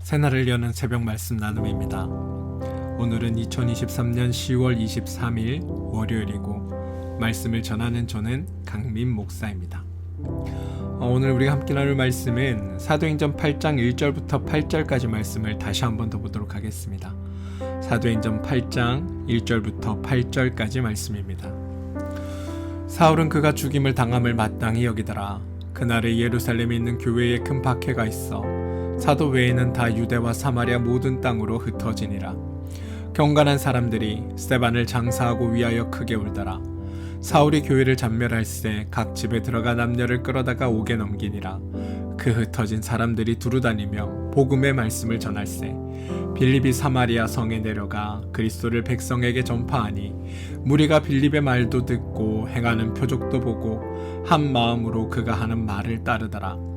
새날을 여는 새벽 말씀 나눔입니다. 오늘은 2023년 10월 23일 월요일이고 말씀을 전하는 저는 강민 목사입니다. 오늘 우리가 함께 나눌 말씀은 사도행전 8장 1절부터 8절까지 말씀을 다시 한 번 더 보도록 하겠습니다. 사도행전 8장 1절부터 8절까지 말씀입니다. 사울은 그가 죽임을 당함을 마땅히 여기더라. 그날에 예루살렘에 있는 교회에 큰 박해가 있어 사도 외에는 다 유대와 사마리아 모든 땅으로 흩어지니라. 경건한 사람들이 스데반을 장사하고 위하여 크게 울더라. 사울이 교회를 잔멸할새 각 집에 들어가 남녀를 끌어다가 옥에 넘기니라. 그 흩어진 사람들이 두루다니며 복음의 말씀을 전할새 빌립이 사마리아 성에 내려가 그리스도를 백성에게 전파하니 무리가 빌립의 말도 듣고 행하는 표적도 보고 한 마음으로 그가 하는 말을 따르더라.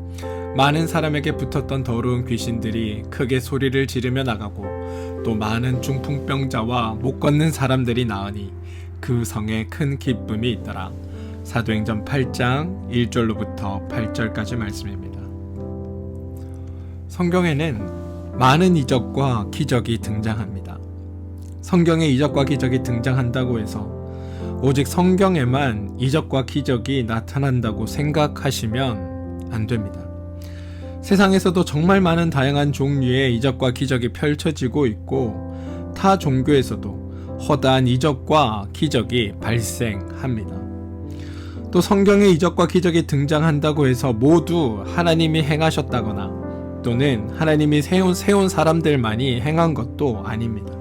많은 사람에게 붙었던 더러운 귀신들이 크게 소리를 지르며 나가고 또 많은 중풍병자와 못 걷는 사람들이 나으니 그 성에 큰 기쁨이 있더라. 사도행전 8장 1절로부터 8절까지 말씀입니다. 성경에는 많은 이적과 기적이 등장합니다. 성경에 이적과 기적이 등장한다고 해서 오직 성경에만 이적과 기적이 나타난다고 생각하시면 안 됩니다. 세상에서도 정말 많은 다양한 종류의 이적과 기적이 펼쳐지고 있고 타 종교에서도 허다한 이적과 기적이 발생합니다. 또 성경에 이적과 기적이 등장한다고 해서 모두 하나님이 행하셨다거나 또는 하나님이 세운 사람들만이 행한 것도 아닙니다.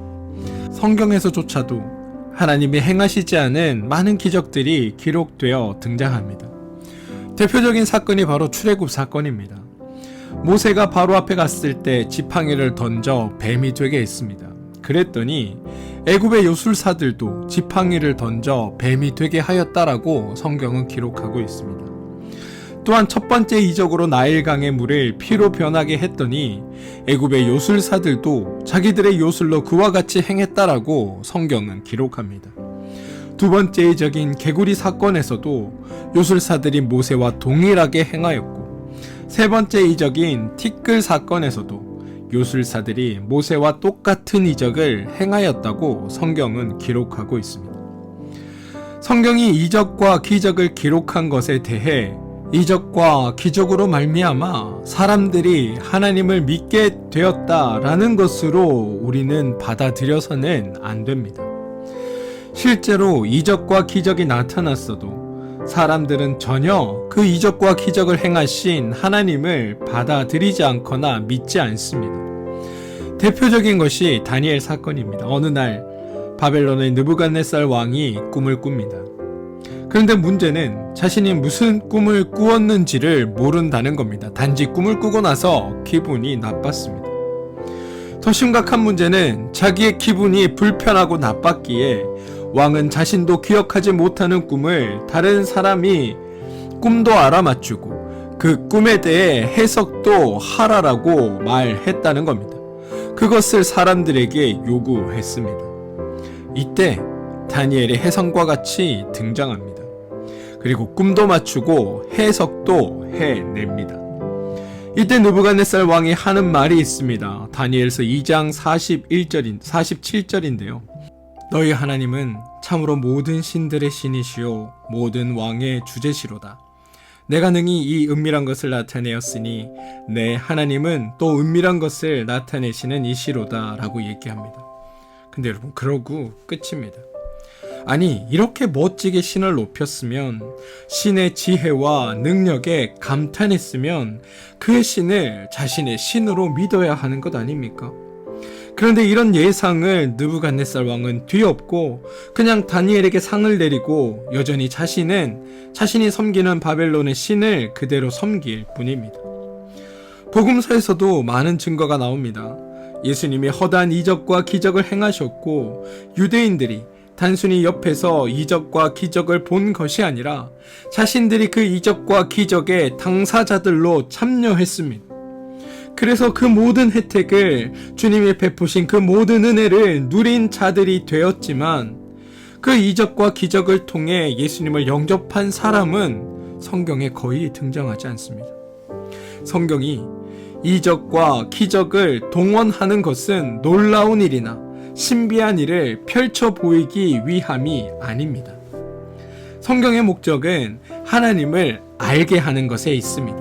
성경에서조차도 하나님이 행하시지 않은 많은 기적들이 기록되어 등장합니다. 대표적인 사건이 바로 출애굽 사건입니다. 모세가 바로 앞에 갔을 때 지팡이를 던져 뱀이 되게 했습니다. 그랬더니 애굽의 요술사들도 지팡이를 던져 뱀이 되게 하였다라고 성경은 기록하고 있습니다. 또한 첫 번째 이적으로 나일강의 물을 피로 변하게 했더니 애굽의 요술사들도 자기들의 요술로 그와 같이 행했다라고 성경은 기록합니다. 두 번째 이적인 개구리 사건에서도 요술사들이 모세와 동일하게 행하였고 세 번째 이적인 티끌 사건에서도 요술사들이 모세와 똑같은 이적을 행하였다고 성경은 기록하고 있습니다. 성경이 이적과 기적을 기록한 것에 대해 이적과 기적으로 말미암아 사람들이 하나님을 믿게 되었다라는 것으로 우리는 받아들여서는 안 됩니다. 실제로 이적과 기적이 나타났어도 사람들은 전혀 그 이적과 기적을 행하신 하나님을 받아들이지 않거나 믿지 않습니다. 대표적인 것이 다니엘 사건입니다. 어느 날 바벨론의 느부갓네살 왕이 꿈을 꿉니다. 그런데 문제는 자신이 무슨 꿈을 꾸었는지를 모른다는 겁니다. 단지 꿈을 꾸고 나서 기분이 나빴습니다. 더 심각한 문제는 자기의 기분이 불편하고 나빴기에 왕은 자신도 기억하지 못하는 꿈을 다른 사람이 꿈도 알아맞추고 그 꿈에 대해 해석도 하라라고 말했다는 겁니다. 그것을 사람들에게 요구했습니다. 이때 다니엘의 해성과 같이 등장합니다. 그리고 꿈도 맞추고 해석도 해냅니다. 이때 느부갓네살 왕이 하는 말이 있습니다. 다니엘서 2장 47절인데요. 너희 하나님은 참으로 모든 신들의 신이시요 모든 왕의 주제시로다. 내가 능히 이 은밀한 것을 나타내었으니 내 하나님은 또 은밀한 것을 나타내시는 이시로다 라고 얘기합니다. 근데 여러분 그러고 끝입니다. 아니 이렇게 멋지게 신을 높였으면 신의 지혜와 능력에 감탄했으면 그 신을 자신의 신으로 믿어야 하는 것 아닙니까? 그런데 이런 예상을 느부갓네살 왕은 뒤엎고 그냥 다니엘에게 상을 내리고 여전히 자신이 섬기는 바벨론의 신을 그대로 섬길 뿐입니다. 복음서에서도 많은 증거가 나옵니다. 예수님이 허다한 이적과 기적을 행하셨고 유대인들이 단순히 옆에서 이적과 기적을 본 것이 아니라 자신들이 그 이적과 기적의 당사자들로 참여했습니다. 그래서 그 모든 혜택을 주님이 베푸신 그 모든 은혜를 누린 자들이 되었지만 그 이적과 기적을 통해 예수님을 영접한 사람은 성경에 거의 등장하지 않습니다. 성경이 이적과 기적을 동원하는 것은 놀라운 일이나 신비한 일을 펼쳐 보이기 위함이 아닙니다. 성경의 목적은 하나님을 알게 하는 것에 있습니다.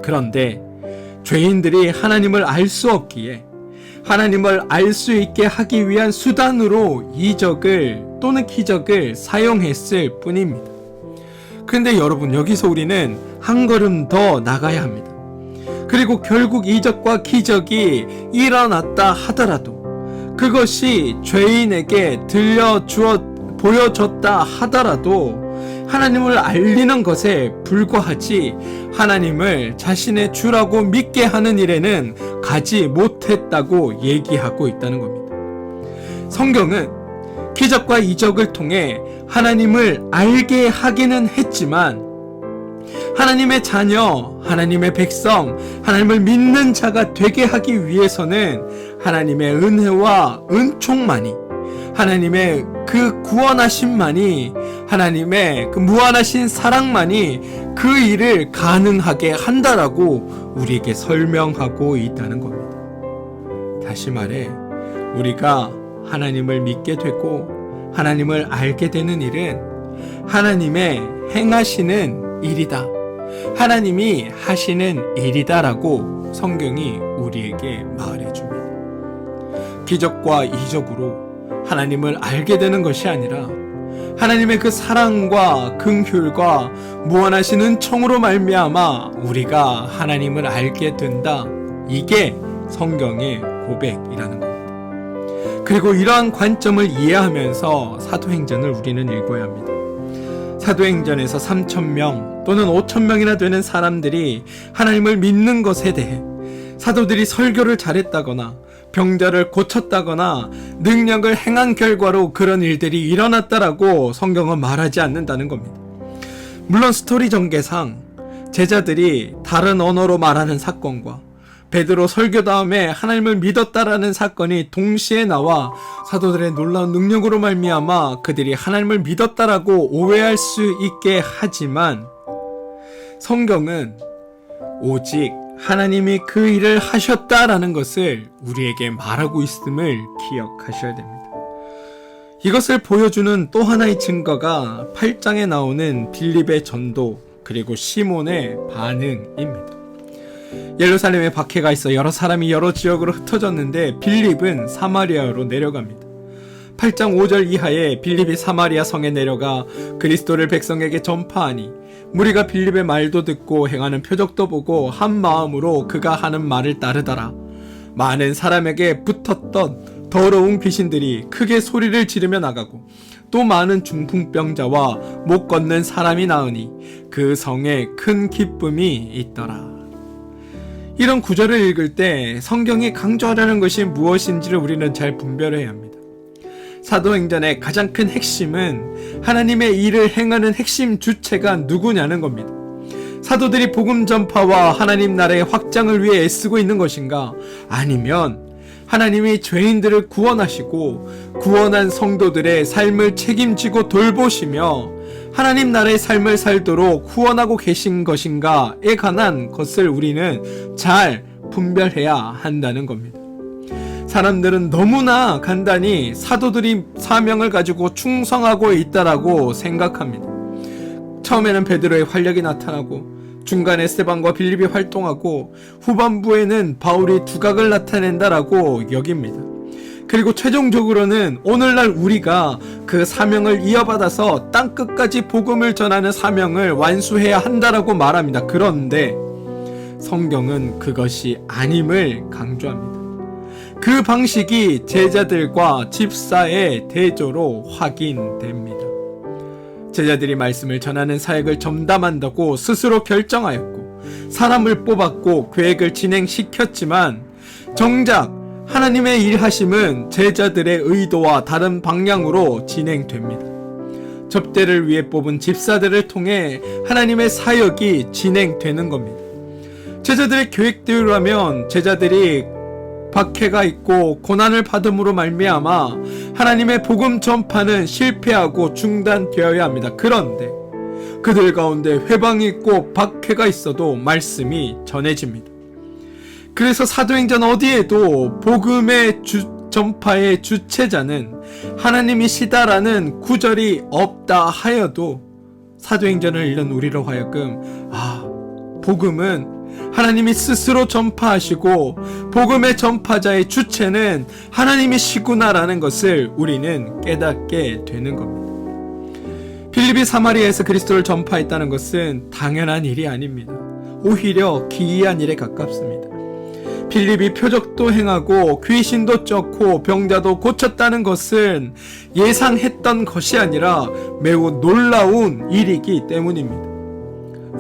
그런데 죄인들이 하나님을 알 수 없기에 하나님을 알 수 있게 하기 위한 수단으로 이적을 또는 기적을 사용했을 뿐입니다. 그런데 여러분, 여기서 우리는 한 걸음 더 나가야 합니다. 그리고 결국 이적과 기적이 일어났다 하더라도 그것이 죄인에게 보여졌다 하더라도 하나님을 알리는 것에 불과하지 하나님을 자신의 주라고 믿게 하는 일에는 가지 못했다고 얘기하고 있다는 겁니다. 성경은 기적과 이적을 통해 하나님을 알게 하기는 했지만 하나님의 자녀, 하나님의 백성, 하나님을 믿는 자가 되게 하기 위해서는 하나님의 은혜와 은총만이, 하나님의 그 구원하심만이, 하나님의 그 무한하신 사랑만이 그 일을 가능하게 한다라고 우리에게 설명하고 있다는 겁니다. 다시 말해, 우리가 하나님을 믿게 되고 하나님을 알게 되는 일은 하나님의 행하시는 일이다, 하나님이 하시는 일이다라고 성경이 우리에게 말해줍니다. 기적과 이적으로 하나님을 알게 되는 것이 아니라 하나님의 그 사랑과 긍휼과 무한하신 은총으로 말미암아 우리가 하나님을 알게 된다. 이게 성경의 고백이라는 겁니다. 그리고 이러한 관점을 이해하면서 사도행전을 우리는 읽어야 합니다. 사도행전에서 3,000명 또는 5,000명이나 되는 사람들이 하나님을 믿는 것에 대해 사도들이 설교를 잘했다거나 병자를 고쳤다거나 능력을 행한 결과로 그런 일들이 일어났다라고 성경은 말하지 않는다는 겁니다. 물론 스토리 전개상 제자들이 다른 언어로 말하는 사건과 베드로 설교 다음에 하나님을 믿었다라는 사건이 동시에 나와 사도들의 놀라운 능력으로 말미암아 그들이 하나님을 믿었다라고 오해할 수 있게 하지만 성경은 오직 하나님이 그 일을 하셨다라는 것을 우리에게 말하고 있음을 기억하셔야 됩니다. 이것을 보여주는 또 하나의 증거가 8장에 나오는 빌립의 전도 그리고 시몬의 반응입니다. 예루살렘에 박해가 있어 여러 사람이 여러 지역으로 흩어졌는데 빌립은 사마리아로 내려갑니다. 8장 5절 이하에 빌립이 사마리아 성에 내려가 그리스도를 백성에게 전파하니 무리가 빌립의 말도 듣고 행하는 표적도 보고 한 마음으로 그가 하는 말을 따르더라. 많은 사람에게 붙었던 더러운 귀신들이 크게 소리를 지르며 나가고 또 많은 중풍병자와 못 걷는 사람이 나으니 그 성에 큰 기쁨이 있더라. 이런 구절을 읽을 때 성경이 강조하려는 것이 무엇인지를 우리는 잘 분별해야 합니다. 사도행전의 가장 큰 핵심은 하나님의 일을 행하는 핵심 주체가 누구냐는 겁니다. 사도들이 복음 전파와 하나님 나라의 확장을 위해 애쓰고 있는 것인가? 아니면 하나님이 죄인들을 구원하시고 구원한 성도들의 삶을 책임지고 돌보시며 하나님 나라의 삶을 살도록 후원하고 계신 것인가에 관한 것을 우리는 잘 분별해야 한다는 겁니다. 사람들은 너무나 간단히 사도들이 사명을 가지고 충성하고 있다라고 생각합니다. 처음에는 베드로의 활력이 나타나고 중간에 스데반과 빌립이 활동하고 후반부에는 바울이 두각을 나타낸다라고 여깁니다. 그리고 최종적으로는 오늘날 우리가 그 사명을 이어받아서 땅끝까지 복음을 전하는 사명을 완수해야 한다라고 말합니다. 그런데 성경은 그것이 아님을 강조합니다. 그 방식이 제자들과 집사의 대조로 확인됩니다. 제자들이 말씀을 전하는 사역을 전담한다고 스스로 결정하였고 사람을 뽑았고 계획을 진행시켰지만 정작 하나님의 일하심은 제자들의 의도와 다른 방향으로 진행됩니다. 접대를 위해 뽑은 집사들을 통해 하나님의 사역이 진행되는 겁니다. 제자들의 계획대로라면 제자들이 박해가 있고 고난을 받음으로 말미암아 하나님의 복음 전파는 실패하고 중단되어야 합니다. 그런데 그들 가운데 회방이 있고 박해가 있어도 말씀이 전해집니다. 그래서 사도행전 어디에도 복음의 전파의 주체자는 하나님이시다라는 구절이 없다 하여도 사도행전을 읽는 우리로 하여금 복음은 하나님이 스스로 전파하시고 복음의 전파자의 주체는 하나님이시구나라는 것을 우리는 깨닫게 되는 겁니다. 빌립이 사마리아에서 그리스도를 전파했다는 것은 당연한 일이 아닙니다. 오히려 기이한 일에 가깝습니다. 빌립이 표적도 행하고 귀신도 쫓고 병자도 고쳤다는 것은 예상했던 것이 아니라 매우 놀라운 일이기 때문입니다.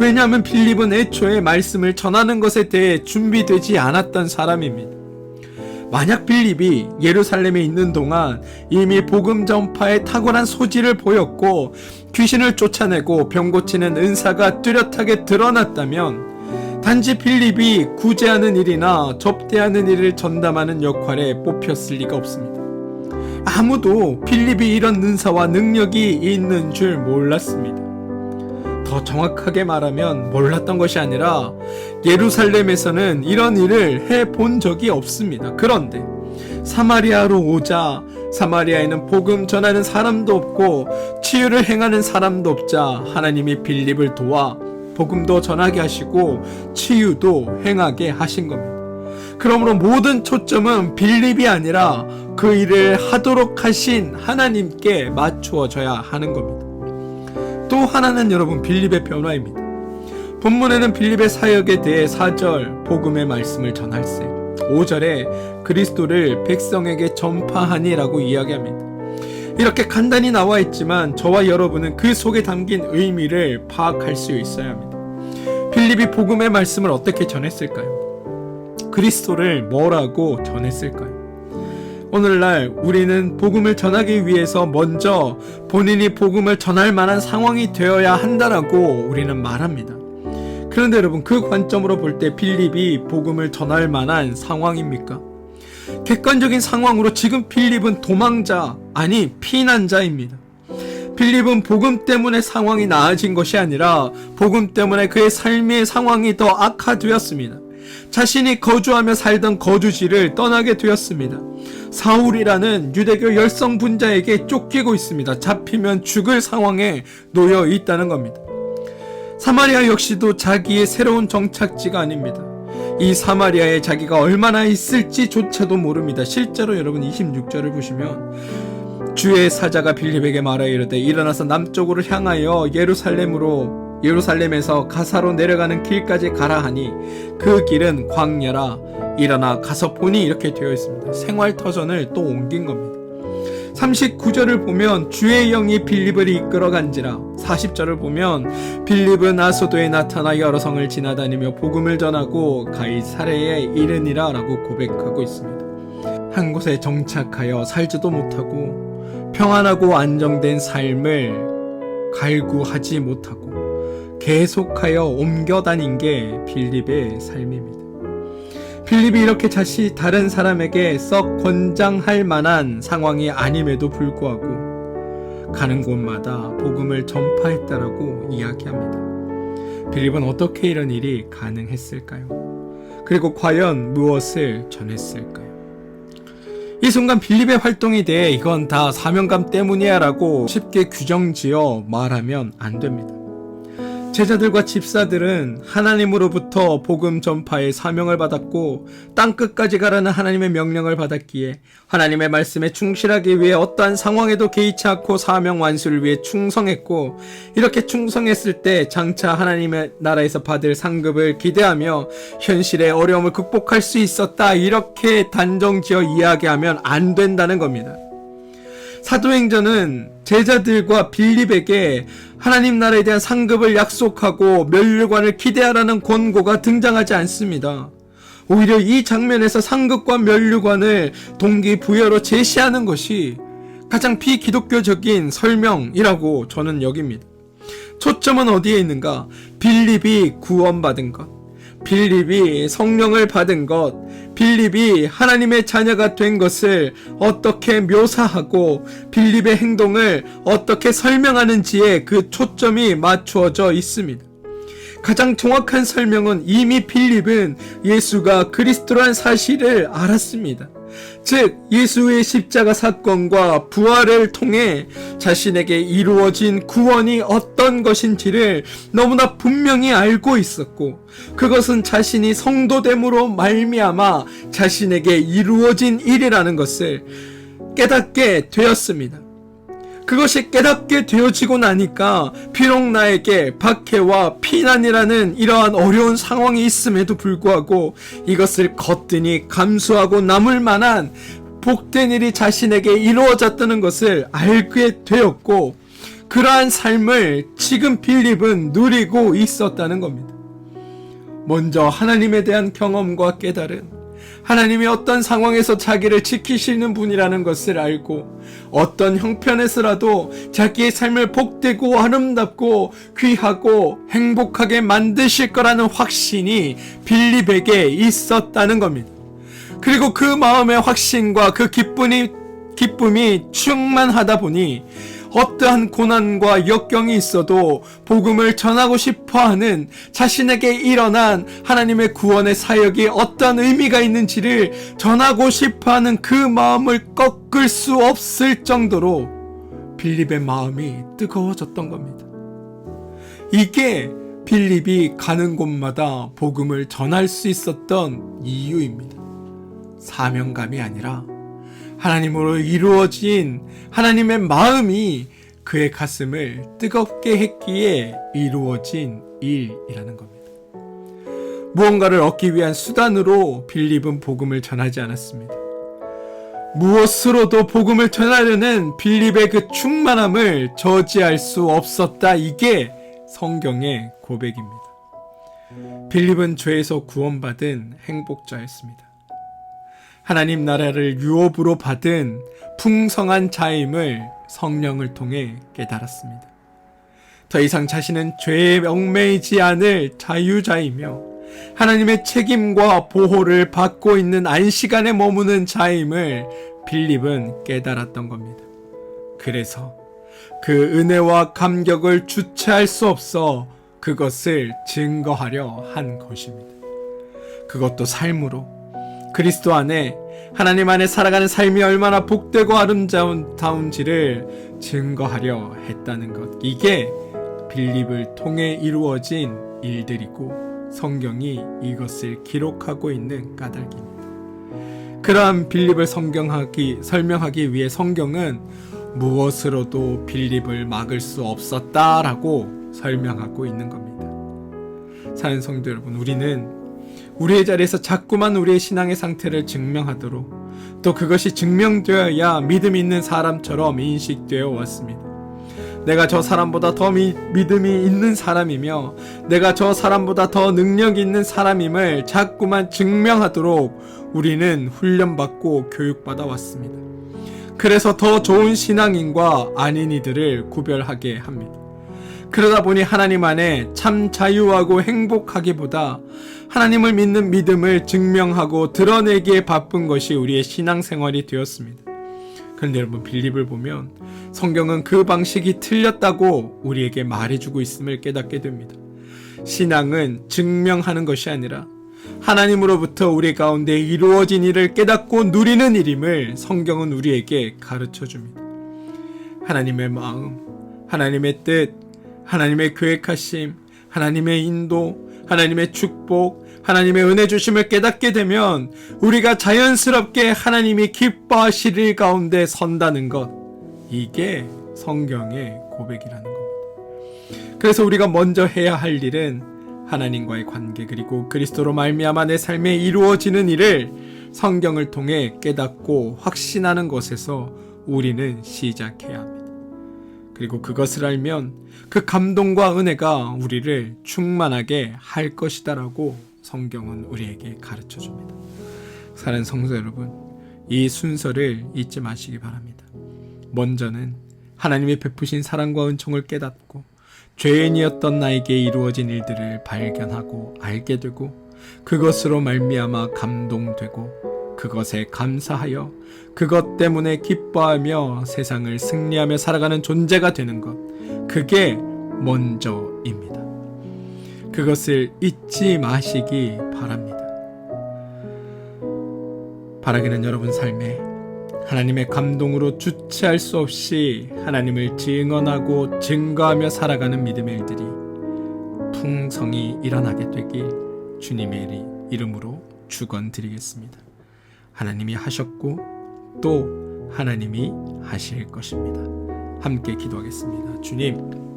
왜냐하면 빌립은 애초에 말씀을 전하는 것에 대해 준비되지 않았던 사람입니다. 만약 빌립이 예루살렘에 있는 동안 이미 복음 전파에 탁월한 소질을 보였고 귀신을 쫓아내고 병 고치는 은사가 뚜렷하게 드러났다면 단지 빌립이 구제하는 일이나 접대하는 일을 전담하는 역할에 뽑혔을 리가 없습니다. 아무도 빌립이 이런 은사와 능력이 있는 줄 몰랐습니다. 더 정확하게 말하면 몰랐던 것이 아니라 예루살렘에서는 이런 일을 해본 적이 없습니다. 그런데 사마리아로 오자 사마리아에는 복음 전하는 사람도 없고 치유를 행하는 사람도 없자 하나님이 빌립을 도와 복음도 전하게 하시고 치유도 행하게 하신 겁니다. 그러므로 모든 초점은 빌립이 아니라 그 일을 하도록 하신 하나님께 맞추어져야 하는 겁니다. 또 하나는 여러분 빌립의 변화입니다. 본문에는 빌립의 사역에 대해 4절 복음의 말씀을 전할세 5절에 그리스도를 백성에게 전파하니라고 이야기합니다. 이렇게 간단히 나와 있지만 저와 여러분은 그 속에 담긴 의미를 파악할 수 있어야 합니다. 빌립이 복음의 말씀을 어떻게 전했을까요? 그리스도를 뭐라고 전했을까요? 오늘날 우리는 복음을 전하기 위해서 먼저 본인이 복음을 전할 만한 상황이 되어야 한다라고 우리는 말합니다. 그런데 여러분 그 관점으로 볼 때 빌립이 복음을 전할 만한 상황입니까? 객관적인 상황으로 지금 빌립은 도망자, 아니 피난자입니다. 빌립은 복음 때문에 상황이 나아진 것이 아니라 복음 때문에 그의 삶의 상황이 더 악화되었습니다. 자신이 거주하며 살던 거주지를 떠나게 되었습니다. 사울이라는 유대교 열성분자에게 쫓기고 있습니다. 잡히면 죽을 상황에 놓여 있다는 겁니다. 사마리아 역시도 자기의 새로운 정착지가 아닙니다. 이 사마리아에 자기가 얼마나 있을지조차도 모릅니다. 실제로 여러분 26절을 보시면 주의 사자가 빌립에게 말하여 이르되 일어나서 남쪽으로 향하여 예루살렘에서 가사로 내려가는 길까지 가라 하니 그 길은 광야라. 일어나 가서 보니 이렇게 되어 있습니다. 생활터전을 또 옮긴 겁니다. 39절을 보면 주의 영이 빌립을 이끌어간지라. 40절을 보면 빌립은 아소도에 나타나 여러 성을 지나다니며 복음을 전하고 가이사랴에 이르니라 라고 고백하고 있습니다. 한 곳에 정착하여 살지도 못하고 평안하고 안정된 삶을 갈구하지 못하고 계속하여 옮겨 다닌 게 빌립의 삶입니다. 빌립이 이렇게 다른 사람에게 썩 권장할 만한 상황이 아님에도 불구하고 가는 곳마다 복음을 전파했다라고 이야기합니다. 빌립은 어떻게 이런 일이 가능했을까요? 그리고 과연 무엇을 전했을까요? 이 순간 빌립의 활동에 대해 이건 다 사명감 때문이야 라고 쉽게 규정지어 말하면 안 됩니다. 제자들과 집사들은 하나님으로부터 복음 전파의 사명을 받았고 땅끝까지 가라는 하나님의 명령을 받았기에 하나님의 말씀에 충실하기 위해 어떠한 상황에도 개의치 않고 사명 완수를 위해 충성했고 이렇게 충성했을 때 장차 하나님의 나라에서 받을 상급을 기대하며 현실의 어려움을 극복할 수 있었다. 이렇게 단정지어 이야기하면 안 된다는 겁니다. 사도행전은 제자들과 빌립에게 하나님 나라에 대한 상급을 약속하고 면류관을 기대하라는 권고가 등장하지 않습니다. 오히려 이 장면에서 상급과 면류관을 동기부여로 제시하는 것이 가장 비기독교적인 설명이라고 저는 여깁니다. 초점은 어디에 있는가? 빌립이 구원받은 것, 빌립이 성령을 받은 것, 빌립이 하나님의 자녀가 된 것을 어떻게 묘사하고 빌립의 행동을 어떻게 설명하는지에 그 초점이 맞추어져 있습니다. 가장 정확한 설명은 이미 빌립은 예수가 그리스도란 사실을 알았습니다. 즉 예수의 십자가 사건과 부활을 통해 자신에게 이루어진 구원이 어떤 것인지를 너무나 분명히 알고 있었고, 그것은 자신이 성도됨으로 말미암아 자신에게 이루어진 일이라는 것을 깨닫게 되었습니다. 그것이 깨닫게 되어지고 나니까 비록 나에게 박해와 피난이라는 이러한 어려운 상황이 있음에도 불구하고 이것을 거뜬히 감수하고 남을 만한 복된 일이 자신에게 이루어졌다는 것을 알게 되었고, 그러한 삶을 지금 빌립은 누리고 있었다는 겁니다. 먼저 하나님에 대한 경험과 깨달음, 하나님이 어떤 상황에서 자기를 지키시는 분이라는 것을 알고 어떤 형편에서라도 자기의 삶을 복되고 아름답고 귀하고 행복하게 만드실 거라는 확신이 빌립에게 있었다는 겁니다. 그리고 그 마음의 확신과 그 기쁨이 충만하다 보니 어떠한 고난과 역경이 있어도 복음을 전하고 싶어하는 자신에게 일어난 하나님의 구원의 사역이 어떤 의미가 있는지를 전하고 싶어하는 그 마음을 꺾을 수 없을 정도로 빌립의 마음이 뜨거워졌던 겁니다. 이게 빌립이 가는 곳마다 복음을 전할 수 있었던 이유입니다. 사명감이 아니라 하나님으로 이루어진 하나님의 마음이 그의 가슴을 뜨겁게 했기에 이루어진 일이라는 겁니다. 무언가를 얻기 위한 수단으로 빌립은 복음을 전하지 않았습니다. 무엇으로도 복음을 전하려는 빌립의 그 충만함을 저지할 수 없었다. 이게 성경의 고백입니다. 빌립은 죄에서 구원받은 행복자였습니다. 하나님 나라를 유업으로 받은 풍성한 자임을 성령을 통해 깨달았습니다. 더 이상 자신은 죄에 얽매이지 않을 자유자이며 하나님의 책임과 보호를 받고 있는 안식안에 머무는 자임을 빌립은 깨달았던 겁니다. 그래서 그 은혜와 감격을 주체할 수 없어 그것을 증거하려 한 것입니다. 그것도 삶으로, 그리스도 안에, 하나님 안에 살아가는 삶이 얼마나 복되고 아름다운지를 증거하려 했다는 것. 이게 빌립을 통해 이루어진 일들이고 성경이 이것을 기록하고 있는 까닭입니다. 그러한 빌립을 설명하기 위해 성경은 무엇으로도 빌립을 막을 수 없었다라고 설명하고 있는 겁니다. 사는 성도 여러분, 우리는 우리의 자리에서 자꾸만 우리의 신앙의 상태를 증명하도록, 또 그것이 증명되어야 믿음이 있는 사람처럼 인식되어 왔습니다. 내가 저 사람보다 더 믿음이 있는 사람이며 내가 저 사람보다 더 능력이 있는 사람임을 자꾸만 증명하도록 우리는 훈련받고 교육받아 왔습니다. 그래서 더 좋은 신앙인과 아닌 이들을 구별하게 합니다. 그러다 보니 하나님 안에 참 자유하고 행복하기보다 하나님을 믿는 믿음을 증명하고 드러내기에 바쁜 것이 우리의 신앙생활이 되었습니다. 그런데 여러분, 빌립을 보면 성경은 그 방식이 틀렸다고 우리에게 말해주고 있음을 깨닫게 됩니다. 신앙은 증명하는 것이 아니라 하나님으로부터 우리 가운데 이루어진 일을 깨닫고 누리는 일임을 성경은 우리에게 가르쳐줍니다. 하나님의 마음, 하나님의 뜻, 하나님의 계획하심, 하나님의 인도, 하나님의 축복, 하나님의 은혜 주심을 깨닫게 되면 우리가 자연스럽게 하나님이 기뻐하실 일 가운데 선다는 것, 이게 성경의 고백이라는 겁니다. 그래서 우리가 먼저 해야 할 일은 하나님과의 관계, 그리고 그리스도로 말미암아 내 삶에 이루어지는 일을 성경을 통해 깨닫고 확신하는 것에서 우리는 시작해야 합니다. 그리고 그것을 알면 그 감동과 은혜가 우리를 충만하게 할 것이다라고 성경은 우리에게 가르쳐줍니다. 사랑하는 성도 여러분, 이 순서를 잊지 마시기 바랍니다. 먼저는 하나님이 베푸신 사랑과 은총을 깨닫고 죄인이었던 나에게 이루어진 일들을 발견하고 알게 되고 그것으로 말미암아 감동되고 그것에 감사하여 그것 때문에 기뻐하며 세상을 승리하며 살아가는 존재가 되는 것, 그게 먼저입니다. 그것을 잊지 마시기 바랍니다. 바라기는 여러분 삶에 하나님의 감동으로 주체할 수 없이 하나님을 증언하고 증거하며 살아가는 믿음의 일들이 풍성히 일어나게 되길 주님의 이름으로 축원드리겠습니다. 하나님이 하셨고 또 하나님이 하실 것입니다. 함께 기도하겠습니다. 주님,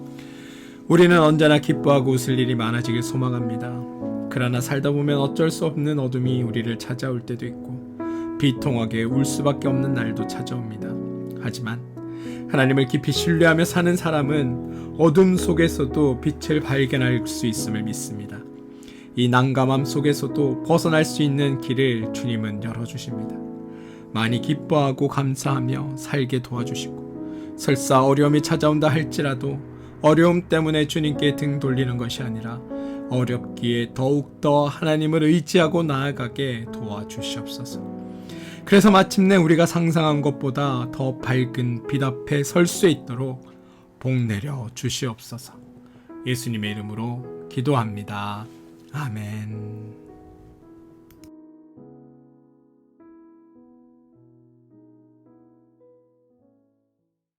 우리는 언제나 기뻐하고 웃을 일이 많아지길 소망합니다. 그러나 살다 보면 어쩔 수 없는 어둠이 우리를 찾아올 때도 있고 비통하게 울 수밖에 없는 날도 찾아옵니다. 하지만 하나님을 깊이 신뢰하며 사는 사람은 어둠 속에서도 빛을 발견할 수 있음을 믿습니다. 이 난감함 속에서도 벗어날 수 있는 길을 주님은 열어주십니다. 많이 기뻐하고 감사하며 살게 도와주시고 설사 어려움이 찾아온다 할지라도 어려움 때문에 주님께 등 돌리는 것이 아니라 어렵기에 더욱더 하나님을 의지하고 나아가게 도와주시옵소서. 그래서 마침내 우리가 상상한 것보다 더 밝은 빛 앞에 설 수 있도록 복 내려 주시옵소서. 예수님의 이름으로 기도합니다. 아멘.